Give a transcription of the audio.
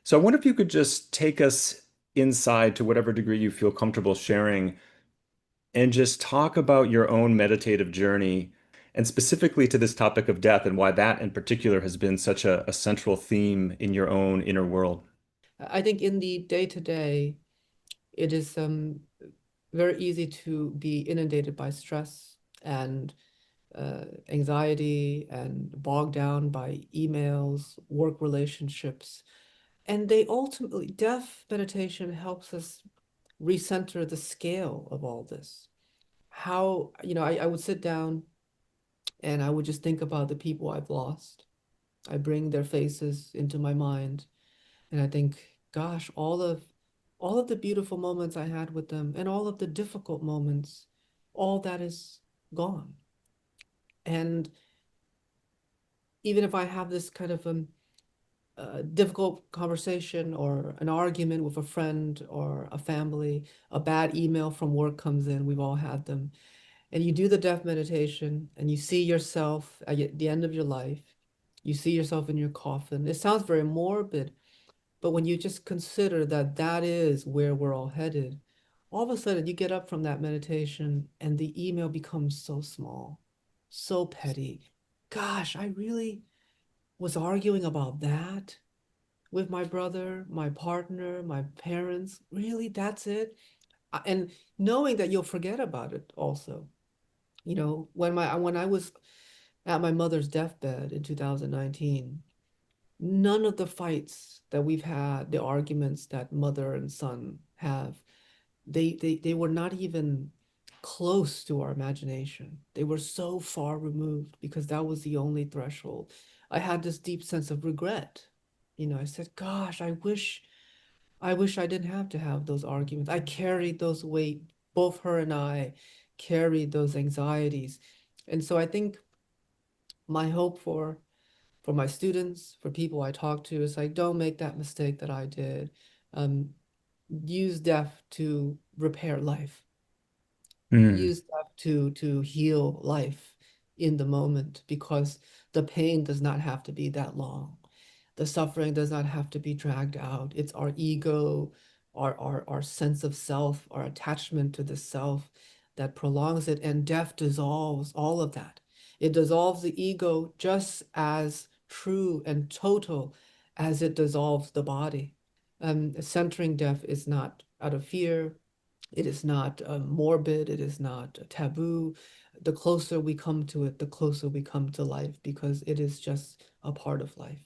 So I wonder if you could just take us inside to whatever degree you feel comfortable sharing and just talk about your own meditative journey and specifically to this topic of death and why that in particular has been such a central theme in your own inner world. I think in the day to day, it is very easy to be inundated by stress and anxiety and bogged down by emails, work relationships. And they ultimately, deaf meditation helps us recenter the scale of all this. How, I would sit down and I would just think about the people I've lost. I bring their faces into my mind and I think, gosh, all of the beautiful moments I had with them and all of the difficult moments, all that is gone. And even if I have this kind of difficult conversation or an argument with a friend or a family, a bad email from work comes in, we've all had them, and you do the death meditation and you see yourself at the end of your life, you see yourself in your coffin. It sounds very morbid, but when you just consider that that is where we're all headed, all of a sudden you get up from that meditation and the email becomes so small, so petty. Gosh, I really was arguing about that with my brother, my partner, my parents. Really, that's it? And knowing that you'll forget about it also. When I was at my mother's deathbed in 2019, none of the fights that we've had, the arguments that mother and son have, they were not even close to our imagination. They were so far removed because that was the only threshold. I had this deep sense of regret. I said, gosh, I wish I didn't have to have those arguments. I carried those weight, both her and I carried those anxieties. And so I think my hope for my students, for people I talk to, is like, don't make that mistake that I did. Um, use death to repair life. Mm. Use death to heal life in the moment because the pain does not have to be that long. The suffering does not have to be dragged out. It's our ego, our sense of self, our attachment to the self that prolongs it, and death dissolves all of that. It dissolves the ego just as true and total as it dissolves the body. Centering death is not out of fear. It is not morbid. It is not taboo. The closer we come to it, the closer we come to life because it is just a part of life.